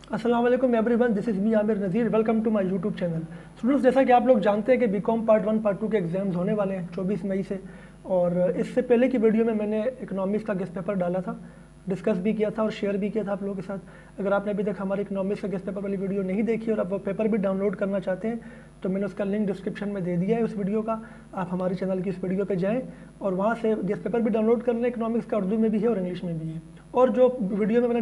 अस्सलाम वालेकुम everyone, this is me Aamir Nazir. Welcome to my YouTube channel. Students, जैसा कि आप लोग जानते हैं कि बीकॉम पार्ट 1 पार्ट 2 के एग्ज़ाम्स होने वाले हैं 24 मई से। और इससे पहले की वीडियो में मैंने इकोनॉमिक्स का गेस्ट पेपर डाला था, डिस्कस भी किया था और शेयर भी किया था आप लोगों के साथ। अगर आपने अभी तक हमारे इकोनॉमिक्स का गेस्ट पेपर वाली वीडियो नहीं देखी और आप वो पेपर भी डाउनलोड करना चाहते हैं तो मैंने उसका लिंक डिस्क्रिप्शन में दे दिया है उस वीडियो का। आप हमारे चैनल की उस वीडियो पर जाएँ और वहाँ से गेस्ट पेपर भी डाउनलोड कर लें। इकोनॉमिक्स का उर्दू में भी है और इंग्लिश में भी है। और जो वीडियो में मैंने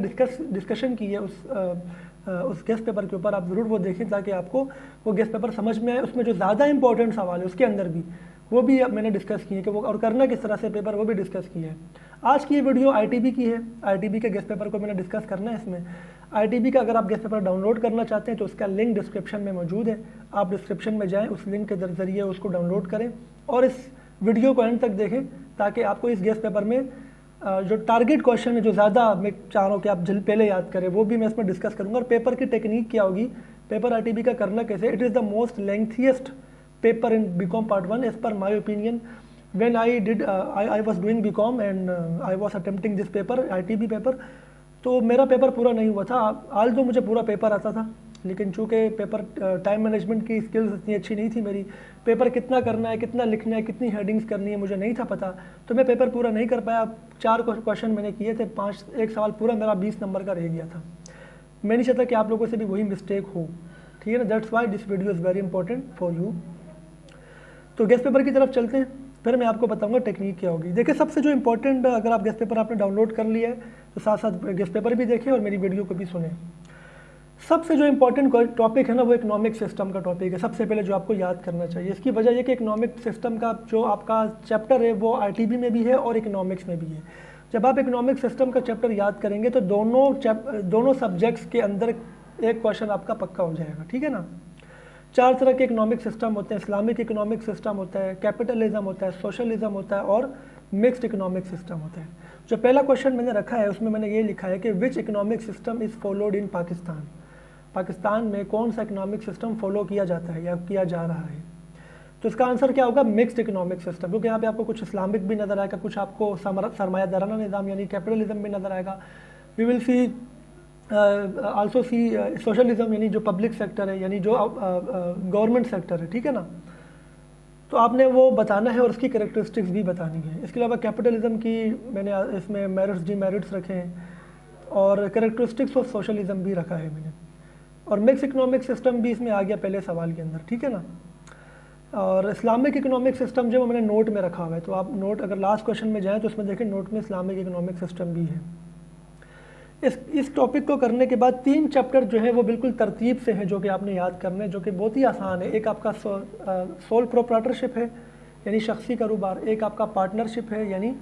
डिस्कशन की है उस गेस्ट पेपर के ऊपर, आप ज़रूर वो देखें ताकि आपको वो गेस्ट पेपर समझ में आए। उसमें जो ज़्यादा इंपॉर्टेंट सवाल है उसके अंदर भी वो भी मैंने डिस्कस किए कि वो और करना किस तरह से पेपर, वो भी डिस्कस किए हैं। आज की ये वीडियो आईटीबी की है। आईटीबी के गेस्ट पेपर को मैंने डिस्कस करना है इसमें। आईटीबी का अगर आप गेस्ट पेपर डाउनलोड करना चाहते हैं तो उसका लिंक डिस्क्रिप्शन में मौजूद है। आप डिस्क्रिप्शन में जाएँ, उस लिंक के ज़रिए उसको डाउनलोड करें और इस वीडियो को एंड तक देखें ताकि आपको इस गेस्ट पेपर में जो टारगेट क्वेश्चन है, जो ज़्यादा मैं चाह रहा हूँ कि आप पहले याद करें, वो भी मैं इसमें डिस्कस करूँगा। और पेपर की टेक्निक क्या होगी, पेपर आईटीबी का करना कैसे। It is the most lengthiest paper in BCom part 1 as पर my opinion. When I was doing BCom and I was attempting this paper, ITB paper, तो मेरा पेपर पूरा नहीं हुआ था। आज तो मुझे पूरा पेपर आता था, लेकिन चूँकि पेपर टाइम मैनेजमेंट की स्किल्स इतनी अच्छी नहीं थी मेरी, पेपर कितना करना है, कितना लिखना है, कितनी हेडिंग्स करनी है, मुझे नहीं था पता, तो मैं पेपर पूरा नहीं कर पाया। 4 क्वेश्चन मैंने किए थे, 5 एक सवाल पूरा मेरा 20 नंबर का रह गया था। मैं नहीं चाहता कि आप लोगों से भी वही मिस्टेक हो, ठीक है ना। That's why this video is very important for you. तो गेस्ट पेपर की तरफ चलते हैं, फिर मैं आपको बताऊंगा टेक्निक क्या होगी। देखिए, सबसे जो इंपॉर्टेंट, अगर आप गेस्ट पेपर आपने डाउनलोड कर लिया है तो साथ साथ गेस्ट पेपर भी देखें और मेरी वीडियो को भी सुने। सबसे जो इंपॉर्टेंट टॉपिक है ना, वो इकोनॉमिक सिस्टम का टॉपिक है। सबसे पहले जो आपको याद करना चाहिए, इसकी वजह यह कि इकोनॉमिक सिस्टम का जो आपका चैप्टर है वो आईटीबी में भी है और इकोनॉमिक्स में भी है। जब आप इकोनॉमिक सिस्टम का चैप्टर याद करेंगे तो दोनों सब्जेक्ट्स के अंदर एक क्वेश्चन आपका पक्का हो जाएगा, ठीक है ना। 4 तरह के इकोनॉमिक सिस्टम होते हैं। इस्लामिक इकोनॉमिक सिस्टम होता है, कैपिटलिज्म होता है, सोशलिज्म होता है और मिक्स्ड इकोनॉमिक सिस्टम होता है। जो पहला क्वेश्चन मैंने रखा है उसमें मैंने ये लिखा है कि which economic system is followed in Pakistan. Pakistan में कौन सा इकोनॉमिक सिस्टम फॉलो किया जाता है या किया जा रहा है। तो इसका आंसर क्या होगा, मिक्स्ड इकोनॉमिक सिस्टम, क्योंकि यहाँ पे आपको कुछ इस्लामिक भी नज़र आएगा, कुछ आपको सरमायादाराना निज़ाम यानी कैपिटलिज्म भी नज़र आएगा। We will see also see socialism यानी जो पब्लिक सेक्टर है, यानी जो गवर्नमेंट सेक्टर है, ठीक है ना। तो आपने वो बताना है और उसकी कैरेक्टरिस्टिक्स भी बतानी है। इसके अलावा कैपिटलिज्म की मैंने इसमें मेरिट्स डिमेरिट्स रखे हैं और कैरेक्टरिस्टिक्स ऑफ सोशलिज्म भी रखा है मैंने। और मिक्स इकोनॉमिक सिस्टम भी इसमें आ गया पहले सवाल के अंदर, ठीक है ना। और इस्लामिक इकोनॉमिक सिस्टम जो मैंने नोट में रखा हुआ है, तो आप नोट अगर लास्ट क्वेश्चन में जाएँ तो उसमें देखें नोट में इस्लामिक इकोनॉमिक सिस्टम भी है। इस टॉपिक को करने के बाद 3 चैप्टर जो है वो बिल्कुल तरतीब से हैं जो कि आपने याद करने हैं, जो कि बहुत ही आसान है। एक आपका सोल प्रोप्राइटरशिप है यानी शख्सी कारोबार, एक आपका पार्टनरशिप है यानी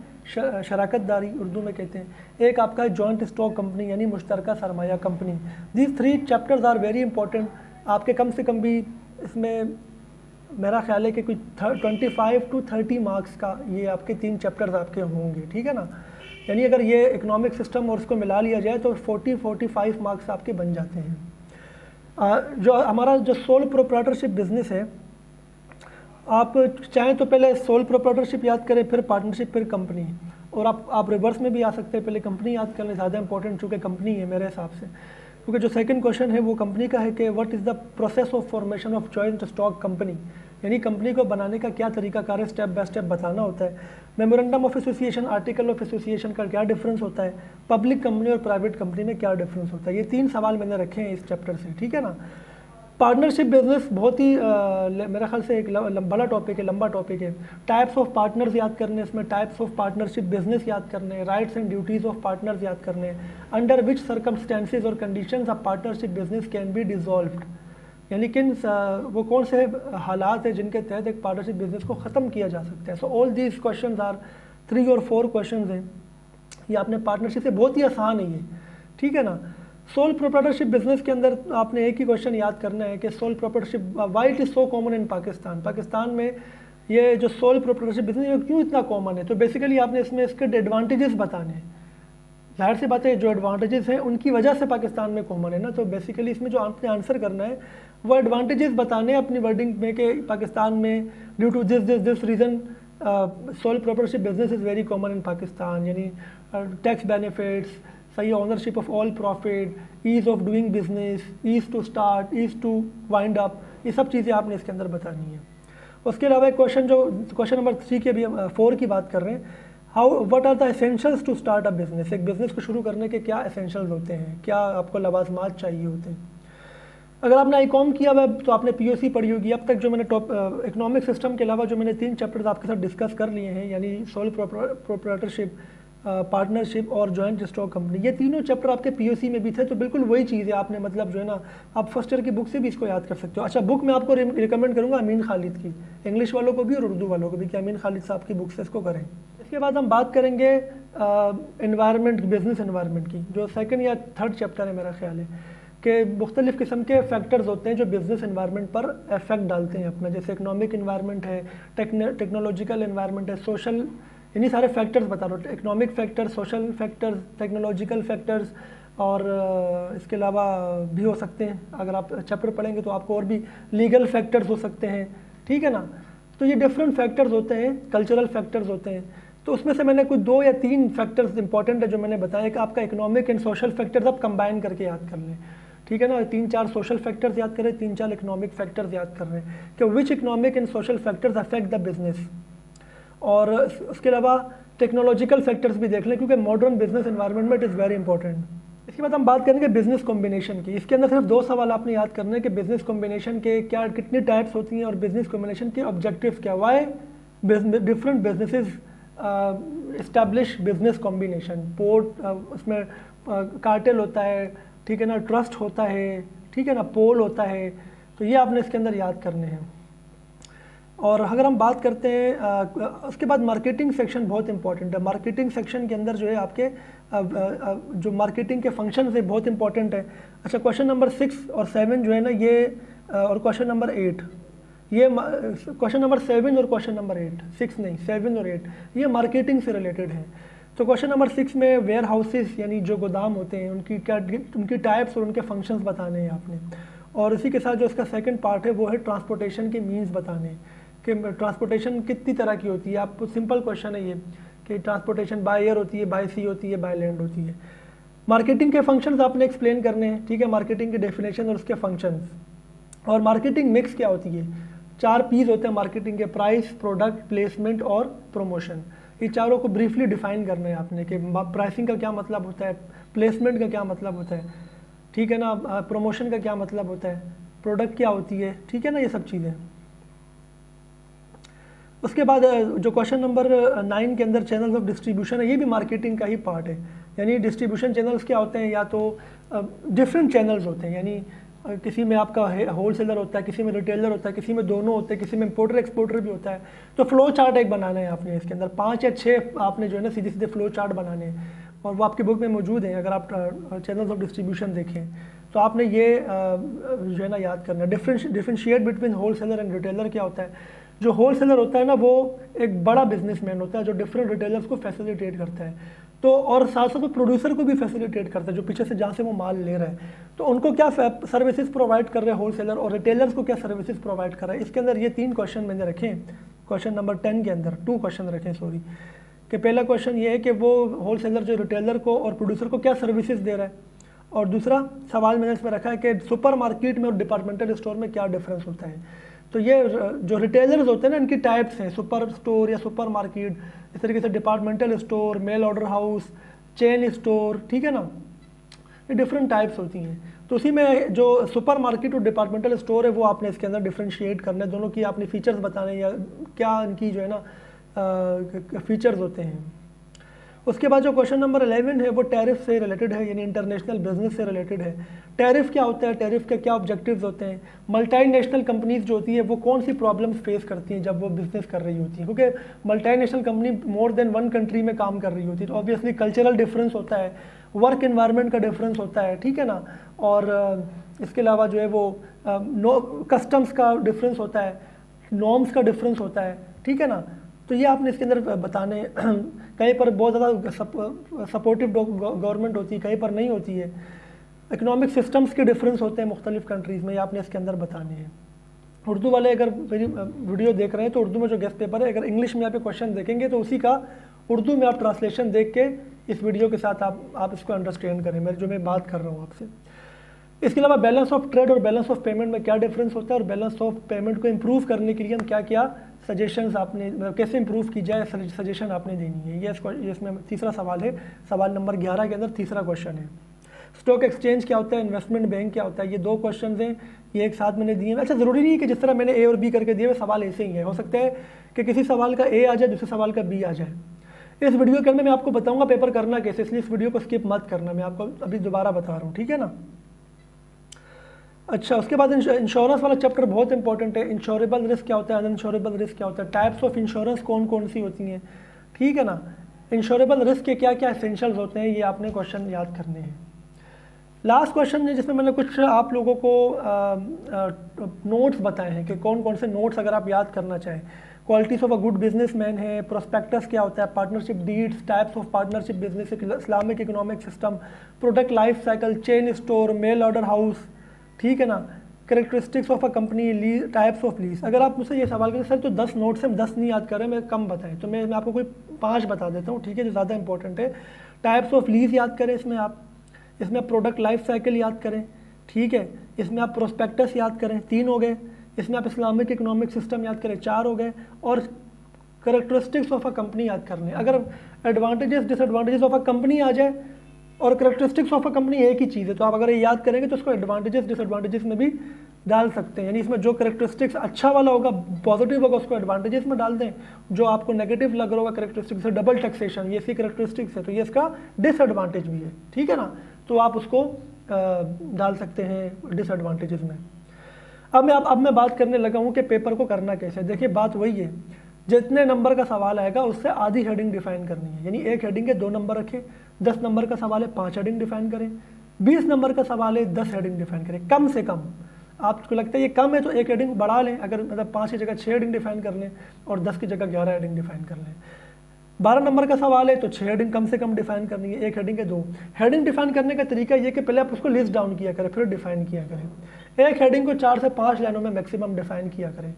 शराकत दारी उर्दू में कहते हैं, एक आपका जॉइंट स्टॉक कंपनी यानी मुश्तरका सरमाया company. These 3 chapters are very important. आपके कम से कम भी इसमें मेरा ख्याल है कि कुछ 25 to 30 मार्क्स का ये आपके 3 चैप्टर्स आपके होंगे, ठीक है ना। यानी अगर ये इकोनॉमिक सिस्टम और उसको मिला लिया जाए तो 40-45 मार्क्स आपके बन जाते हैं। जो हमारा जो सोल प्रोप्राइटरशिप बिजनेस है, आप चाहें तो पहले सोल प्रोप्राइटरशिप याद करें, फिर पार्टनरशिप, फिर कंपनी, और आप रिवर्स में भी आ सकते हैं। पहले कंपनी याद कर लें, ज़्यादा इंपॉर्टेंट चूँकि कंपनी है मेरे हिसाब से, क्योंकि जो सेकंड क्वेश्चन है वो कंपनी का है कि what is the process of formation of joint stock company, यानी कंपनी को बनाने का क्या तरीकाकार है, स्टेप बाय स्टेप बताना होता है। Memorandum of association, article of association का क्या डिफरेंस होता है, पब्लिक कंपनी और प्राइवेट कंपनी में क्या डिफरेंस होता है। ये 3 सवाल मैंने रखे हैं इस चैप्टर से, ठीक है ना। पार्टनरशिप बिजनेस बहुत ही मेरा ख्याल से एक बड़ा टॉपिक है, लंबा टॉपिक है। टाइप्स ऑफ पार्टनर्स याद करने, इसमें टाइप्स ऑफ पार्टनरशिप बिजनेस याद करने, rights and duties of partners याद करने, अंडर विच सर्कमस्टेंसेज और conditions of partnership business can be dissolved, यानी किन वो कौन से हालात है जिनके तहत एक पार्टनरशिप बिजनेस को ख़त्म किया जा सकता है। So all these question are 3 और 4 क्वेश्चन हैं। ये आपने पार्टनरशिप से बहुत ही आसान है ये, ठीक है ना। सोल प्रोप्राइटरशिप बिजनेस के अंदर आपने एक ही क्वेश्चन याद करना है कि sole proprietorship why it is so common in Pakistan. Pakistan में ये जो सोल प्रोप्राइटरशिप बिजनेस क्यों इतना कॉमन है। तो बेसिकली आपने इसमें इसके एडवांटेजेस बताने हैं। जाहिर सी बात है, जो एडवांटेजेस हैं उनकी वजह से पाकिस्तान में कॉमन है ना। तो बेसिकली इसमें जो आपने आंसर करना है वो एडवांटेजेस बताने हैं अपनी वर्डिंग में कि पाकिस्तान में due to this reason sole proprietorship business is very common in Pakistan, यानी टैक्स बेनिफिट्स, सही है, ownership of all profit, ease of doing business, ease to start, ease to wind up, ये सब चीज़ें आपने इसके अंदर बतानी है। उसके अलावा एक क्वेश्चन नंबर 3 के भी 4 की बात कर रहे हैं, what are the essentials to start a business. एक बिजनेस को शुरू करने के क्या एसेंशियल्स होते हैं, क्या आपको लवाजमात चाहिए होते हैं। अगर आपने आईकॉम किया हुआ तो आपने पीओसी पढ़ी होगी। अब तक जो मैंने इकोनॉमिक सिस्टम के अलावा जो मैंने 3 चैप्टर्स आपके साथ डिस्कस कर लिए हैं, यानी सोल प्रोप्राइटरशिप, पार्टनरशिप और जॉइंट स्टॉक कंपनी, ये तीनों चैप्टर आपके पीओसी में भी थे। तो बिल्कुल वही चीज़ है, आपने मतलब जो है ना, आप फर्स्ट ईयर की बुक से भी इसको याद कर सकते हो। अच्छा, बुक मैं आपको रिकमेंड करूँगा अमीन खालिद की, इंग्लिश वालों को भी और उर्दू वालों को भी, कि अमीन खालिद साहब की बुक से इसको करें। इसके बाद हम बात करेंगे एनवायरनमेंट, बिजनेस एनवायरनमेंट की, जो 2nd या 3rd चैप्टर है मेरा ख्याल है, कि मुख्तलिफ़ किस्म के फैक्टर्स होते हैं जो बिज़नेस एनवायरनमेंट पर इफेक्ट डालते हैं अपना। जैसे इकोनॉमिक एनवायरनमेंट है, टेक्नोलॉजिकल एनवायरनमेंट है, सोशल, इन्हीं सारे फैक्टर्स बता रहा हूँ। Economic factors, social factors, technological factors, और इसके अलावा भी हो सकते हैं, अगर आप चैप्टर पढ़ेंगे तो आपको और भी लीगल फैक्टर्स हो सकते हैं, ठीक है ना। तो ये डिफरेंट फैक्टर्स होते हैं, कल्चरल फैक्टर्स होते हैं। तो उसमें से मैंने कुछ 2 या 3 फैक्टर्स इंपॉर्टेंट है जो मैंने बताया कि आपका इकोनॉमिक एंड सोशल फैक्टर्स आप कंबाइन करके याद कर लें, ठीक है ना। 3-4 सोशल फैक्टर्स याद करें, 3-4 इकोनॉमिक फैक्टर्स याद कर रहे हैं कि which economic and social factors affect the business. और उसके अलावा टेक्नोलॉजिकल फैक्टर्स भी देख लें, क्योंकि मॉडर्न बिजनेस एनवायरनमेंट में इट इज़ वेरी इंपॉर्टेंट। इसके बाद हम बात करेंगे बिजनेस कॉम्बिनेशन की। इसके अंदर सिर्फ 2 सवाल आपने याद करने हैं कि बिजनेस कॉम्बिनेशन के क्या, कितनी टाइप्स होती हैं, और बिजनेस कॉम्बिनेशन के ऑब्जेक्टिव्स क्या, why different businesses establish business combination. पोर्ट, उसमें कार्टेल होता है, ठीक है ना, ट्रस्ट होता है, ठीक है ना, पोल होता है। तो ये आपने इसके अंदर याद करने हैं। और अगर हम बात करते हैं उसके बाद मार्केटिंग सेक्शन बहुत इंपॉर्टेंट है। मार्केटिंग सेक्शन के अंदर जो है आपके जो मार्केटिंग के फंक्शन है बहुत इंपॉर्टेंट है। अच्छा, क्वेश्चन नंबर 6 और 7 जो है ना ये, और क्वेश्चन नंबर 8, ये क्वेश्चन नंबर 7 और क्वेश्चन नंबर 8, 6 नहीं 7 और 8, ये मार्केटिंग से रिलेटेड है। तो क्वेश्चन नंबर 6 में वेयर हाउसेस यानी जो गोदाम होते हैं उनकी क्या, उनकी टाइप्स और उनके फंक्शंस बताने हैं आपने। और इसी के साथ जो इसका सेकंड पार्ट है वो है ट्रांसपोर्टेशन के मीन्स बताने, कि ट्रांसपोर्टेशन कितनी तरह की होती है। आपको सिंपल क्वेश्चन है ये कि ट्रांसपोर्टेशन बाय एयर होती है, बाय सी होती है, बाय लैंड होती है। मार्केटिंग के फंक्शंस आपने एक्सप्लेन करने हैं, ठीक है, मार्केटिंग की डेफिनेशन और उसके फंक्शंस। और मार्केटिंग मिक्स क्या होती है, 4 पीस होते हैं मार्केटिंग के, प्राइस, प्रोडक्ट, प्लेसमेंट और प्रमोशन। ये चारों को ब्रीफली डिफाइन करना है आपने कि प्राइसिंग का क्या मतलब होता है, प्लेसमेंट का क्या मतलब होता है, ठीक है ना, प्रमोशन का क्या मतलब होता है, प्रोडक्ट क्या होती है, ठीक है ना, ये सब चीज़ें। उसके बाद जो क्वेश्चन नंबर 9 के अंदर चैनल्स ऑफ डिस्ट्रीब्यूशन है, ये भी मार्केटिंग का ही पार्ट है। यानी डिस्ट्रीब्यूशन चैनल्स क्या होते हैं, या तो डिफरेंट चैनल्स होते हैं, यानी किसी में आपका होल सेलर होता है, किसी में रिटेलर होता है, किसी में दोनों होते हैं, किसी में इम्पोर्टर एक्सपोर्टर भी होता है। तो फ्लो चार्ट एक बनाना है आपने, इसके अंदर 5 या 6 आपने जो है ना सीधे सीधे फ्लो चार्ट बनाने हैं, और वो आपकी बुक में मौजूद हैं। अगर आप चैनल्स ऑफ डिस्ट्रीब्यूशन देखें तो आपने ये जो है ना याद करना है। Differentiate between wholesaler and retailer क्या होता है। जो होल सेलर होता है ना वो एक बड़ा बिजनेसमैन होता है जो डिफरेंट रिटेलर्स को फैसिलिटेट करता है, तो और साथ साथ वो प्रोड्यूसर को भी फैसिलिटेट करता है जो पीछे से जहाँ से वो माल ले रहा है। तो उनको क्या सर्विसेज प्रोवाइड कर रहे हैं होल सेलर, और रिटेलर्स को क्या सर्विसेज प्रोवाइड कर रहा है। इसके अंदर ये 3 क्वेश्चन मैंने रखे हैं। क्वेश्चन नंबर 10 के अंदर 2 क्वेश्चन रखे, सॉरी, कि पहला क्वेश्चन ये है कि वो होल सेलर जो रिटेलर को और प्रोड्यूसर को क्या सर्विसेज दे रहा है, और दूसरा सवाल मैंने इसमें रखा है कि सुपर मार्केट में और डिपार्टमेंटल स्टोर में क्या डिफरेंस होता है। तो ये जो रिटेलर्स होते हैं ना इनकी टाइप्स हैं, सुपर स्टोर या सुपर मार्केट, इस तरीके से departmental store, mail order house, chain store, ठीक है ना, ये डिफरेंट टाइप्स होती हैं। तो उसी में जो सुपर मार्केट और डिपार्टमेंटल स्टोर है वो आपने इसके अंदर डिफरेंशिएट करना है, दोनों की आपने फीचर्स बताने या क्या इनकी जो है ना फीचर्स होते हैं। उसके बाद जो क्वेश्चन नंबर 11 है वो टैरिफ से रिलेटेड है, यानी इंटरनेशनल बिजनेस से रिलेटेड है। टैरिफ क्या होता है, टैरिफ के क्या ऑब्जेक्टिव्स होते हैं, मल्टीनेशनल कंपनीज जो होती है वो कौन सी प्रॉब्लम्स फेस करती हैं जब वो बिजनेस कर रही होती हैं, क्योंकि multinational company more than 1 country में काम कर रही होती है। तो ऑब्वियसली कल्चरल डिफरेंस होता है, वर्क एनवायरनमेंट का डिफरेंस होता है, ठीक है ना, और इसके अलावा जो है वो कस्टम्स का डिफरेंस होता है, नॉर्म्स का डिफरेंस होता है, ठीक है ना। तो ये आपने इसके अंदर बताने कहीं पर बहुत ज़्यादा सपोर्टिव गवर्नमेंट होती है, कहीं पर नहीं होती है। इकोनॉमिक सिस्टम्स के डिफरेंस होते हैं मुख्तलिफ कंट्रीज़ में, ये आपने इसके अंदर बताने हैं। उर्दू वाले अगर मेरी वीडियो देख रहे हैं तो उर्दू में जो गेस्ट पेपर है, अगर इंग्लिश में आप क्वेश्चन देखेंगे तो उसी का उर्दू में आप ट्रांसलेशन देख के इस वीडियो के साथ आप इसको अंडरस्टैंड करें जो मैं बात कर रहा हूँ आपसे। इसके अलावा बैलेंस ऑफ ट्रेड और बैलेंस ऑफ पेमेंट में क्या डिफरेंस होता है और बैलेंस ऑफ पेमेंट को इम्प्रूव करने के लिए हम क्या क्या सजेशंस आपने कैसे इंप्रूव की जाए सजेशन आपने देनी है। ये इसमें तीसरा सवाल है, सवाल नंबर 11 के अंदर तीसरा क्वेश्चन है। स्टॉक एक्सचेंज क्या होता है, इन्वेस्टमेंट बैंक क्या होता है, ये 2 क्वेश्चन हैं, ये एक साथ मैंने दिए हैं। अच्छा, ज़रूरी नहीं है कि जिस तरह मैंने ए और बी करके दिए हुए सवाल ऐसे ही है, हो सकता है कि किसी सवाल का ए आ जाए, दूसरे सवाल का बी आ जाए। इस वीडियो के अंदर मैं आपको बताऊंगा पेपर करना कैसे, इसलिए इस वीडियो को स्किप मत करना, मैं आपको अभी दोबारा बता रहा हूँ, ठीक है ना। अच्छा, उसके बाद इंश्योरेंस वाला चैप्टर बहुत इंपॉर्टेंट है। इंश्योरेबल रिस्क क्या होता है, अनइंश्योरेबल रिस्क क्या होता है, टाइप्स ऑफ इंश्योरेंस कौन कौन सी होती हैं, ठीक है ना। इंश्योरेबल रिस्क के क्या क्या एसेंशियल्स होते हैं, ये आपने क्वेश्चन याद करने हैं। लास्ट क्वेश्चन है जिसमें मैंने कुछ आप लोगों को नोट्स बताए हैं कि कौन कौन से नोट्स अगर आप याद करना चाहें। Qualities of a good businessman है, प्रोस्पेक्टस क्या होता है, partnership deeds, types of partnership business, Islamic economic system, product life cycle, chain store, mail order house, ठीक है ना, characteristics of a company, lease, types of lease. अगर आप मुझसे ये सवाल करें सर तो 10 नोट्स हैं, 10 नहीं याद कर रहे, मैं कम बताएं, तो मैं आपको कोई 5 बता देता हूँ, ठीक है, जो ज़्यादा इंपॉर्टेंट है। टाइप्स ऑफ लीज याद करें इसमें प्रोडक्ट लाइफ साइकिल याद करें, ठीक है, इसमें आप प्रोस्पेक्टस याद करें, 3 हो गए, इसमें आप इस्लामिक इकोनॉमिक सिस्टम याद करें, 4 हो गए, और कैरेक्टरिस्टिक्स ऑफ अ कंपनी याद करने। अगर advantages disadvantages of a company आ जाए और कैरेक्टरिस्टिक्स ऑफ अ कंपनी एक ही चीज़ है, तो आप अगर ये याद करेंगे तो उसको एडवांटेजेस डिसएडवांटेजेस में भी डाल सकते हैं। यानी इसमें जो कैरेक्टरिस्टिक्स अच्छा वाला होगा, पॉजिटिव होगा, उसको एडवांटेजेस में डाल दें, जो आपको नेगेटिव लग रहा होगा कैरेक्टरिस्टिक्स से, डबल टैक्सेशन, ये इसकी कैरेक्टरिस्टिक्स है तो ये इसका डिसएडवांटेज भी है, ठीक है ना, तो आप उसको डाल सकते हैं डिसएडवांटेजेस में। अब मैं बात करने लगा हूँ कि पेपर को करना कैसे। देखिए बात वही है, जितने नंबर का सवाल आएगा उससे आधी हेडिंग डिफाइन करनी है। यानी एक हेडिंग के 2 नंबर रखें, 10 नंबर का सवाल है 5 हेडिंग डिफाइन करें, 20 नंबर का सवाल है 10 हेडिंग डिफाइन करें, कम से कम। आपको लगता है ये कम है तो एक हेडिंग बढ़ा लें, अगर मतलब 5 की जगह 6 हेडिंग डिफाइन कर लें और 10 की जगह 11 हेडिंग डिफाइन कर लें। 12 नंबर का सवाल है तो 6 हेडिंग कम से कम डिफाइन करनी है, एक हेडिंग के 2 हेडिंग डिफाइन करने का तरीका ये कि पहले आप उसको लिस्ट डाउन किया करें, फिर डिफाइन किया करें। एक हेडिंग को 4 से 5 लाइनों में मैक्सिमम डिफाइन किया करें।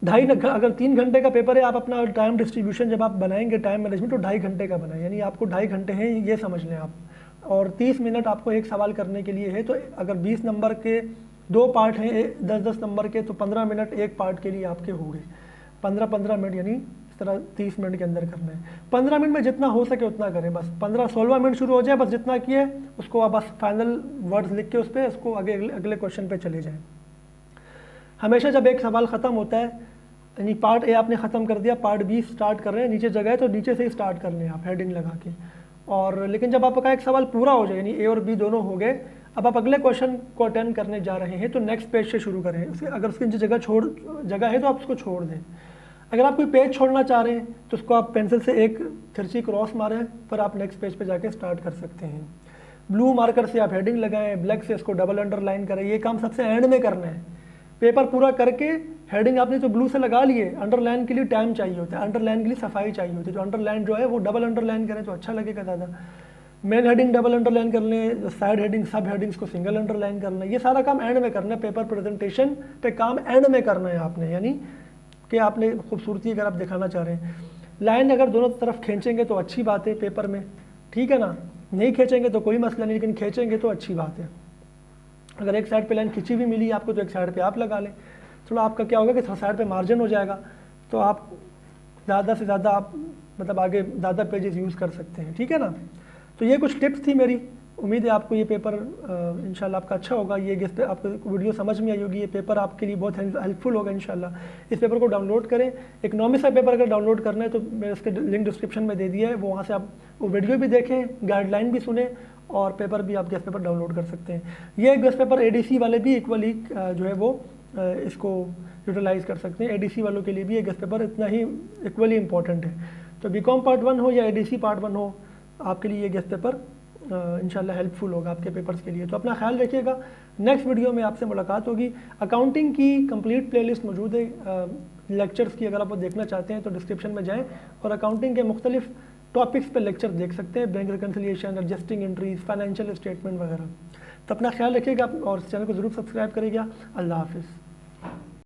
अगर 3 घंटे का पेपर है, आप अपना टाइम डिस्ट्रीब्यूशन जब आप बनाएंगे, टाइम मैनेजमेंट, तो 2.5 घंटे का बनाए, यानी आपको 2.5 घंटे हैं ये समझ लें आप, और 30 मिनट आपको एक सवाल करने के लिए है। तो अगर 20 नंबर के 2 पार्ट हैं 10-10 नंबर के, तो 15 मिनट एक पार्ट के लिए आपके हो गए, 15-15 मिनट, यानी इस तरह 30 मिनट के अंदर करना है। 15 मिनट में जितना हो सके उतना करें, बस 15-16 मिनट शुरू हो जाए, बस जितना किए उसको आप बस फाइनल वर्ड्स लिख के उस पर उसको अगले क्वेश्चन पे चले जाएं। हमेशा जब एक सवाल ख़त्म होता है, यानी पार्ट ए आपने ख़त्म कर दिया, पार्ट बी स्टार्ट कर रहे हैं, नीचे जगह है तो नीचे से ही स्टार्ट कर लें आप हेडिंग लगा के। और लेकिन जब आपका एक सवाल पूरा हो जाए, यानी ए और बी दोनों हो गए, अब आप अगले क्वेश्चन को अटेंड करने जा रहे हैं, तो नेक्स्ट पेज से शुरू करें। अगर उसकी नीचे जगह है तो आप उसको छोड़ दें। अगर आप कोई पेज छोड़ना चाह रहे हैं तो उसको आप पेंसिल से एक तिरछी क्रॉस मारें, पर आप नेक्स्ट पेज पे जाके स्टार्ट कर सकते हैं। ब्लू मार्कर से आप हेडिंग लगाएं, ब्लैक से इसको डबल अंडरलाइन करें। ये काम सबसे एंड में करना है। पेपर पूरा करके हेडिंग आपने तो ब्लू से लगा लिए, अंडरलाइन के लिए टाइम चाहिए होता है, अंडरलाइन के लिए सफाई चाहिए होती है। जो अंडरलाइन जो है वो डबल अंडरलाइन करें तो अच्छा लगेगा ज़्यादा। मेन हेडिंग डबल अंडरलाइन कर लें, साइड हेडिंग सब हेडिंग्स को सिंगल अंडरलाइन कर लें। ये सारा काम एंड में करना है, पेपर प्रेजेंटेशन पे काम एंड में करना है आपने, यानी कि आपने खूबसूरती अगर आप दिखाना चाह रहे हैं। लाइन अगर दोनों तरफ खींचेंगे तो अच्छी बात है पेपर में, ठीक है ना, नहीं खींचेंगे तो कोई मसला नहीं, लेकिन खींचेंगे तो अच्छी बात है। अगर एक साइड पे लाइन खिंची भी मिली आपको तो एक साइड पे आप लगा लें, थोड़ा आपका क्या होगा कि साइड पे मार्जिन हो जाएगा, तो आप ज़्यादा से ज़्यादा आप मतलब आगे ज़्यादा पेजेस यूज़ कर सकते हैं, ठीक है ना। तो ये कुछ टिप्स थी मेरी, उम्मीद है आपको ये पेपर इंशाल्लाह आपका अच्छा होगा। ये इस पे आपको वीडियो समझ में आई होगी, ये पेपर आपके लिए बहुत हेल्पफुल होगा इंशाल्लाह। इस पेपर को डाउनलोड करें। इकोनॉमिक्स का पेपर अगर डाउनलोड करना है तो मैं इसके लिंक डिस्क्रिप्शन में दे दिया है, वो वहाँ से आप वो वीडियो भी देखें, गाइडलाइन भी सुने और पेपर भी आप गेस्ट पेपर डाउनलोड कर सकते हैं। ये गेस्ट पेपर एडीसी वाले भी इक्वली जो है वो इसको यूटिलाइज़ कर सकते हैं। एडीसी वालों के लिए भी ये गेस्ट पेपर इतना ही इक्वली इंपॉर्टेंट है। तो बीकॉम पार्ट 1 हो या एडीसी पार्ट 1 हो, आपके लिए ये गेस्ट पेपर इंशाल्लाह हेल्पफुल होगा आपके पेपर्स के लिए। तो अपना ख्याल रखिएगा। नेक्स्ट वीडियो में आपसे मुलाकात होगी। अकाउंटिंग की कंप्लीट प्लेलिस्ट मौजूद है लेक्चर्स की, अगर आप वो देखना चाहते हैं तो डिस्क्रिप्शन में जाएं और अकाउंटिंग के मुख्तलिफ टॉपिक्स पे लेक्चर देख सकते हैं, bank reconciliation, adjusting entries, financial statement वगैरह। तो अपना ख्याल रखिएगा और चैनल को ज़रूर सब्सक्राइब करिएगा। अल्लाह हाफिज़।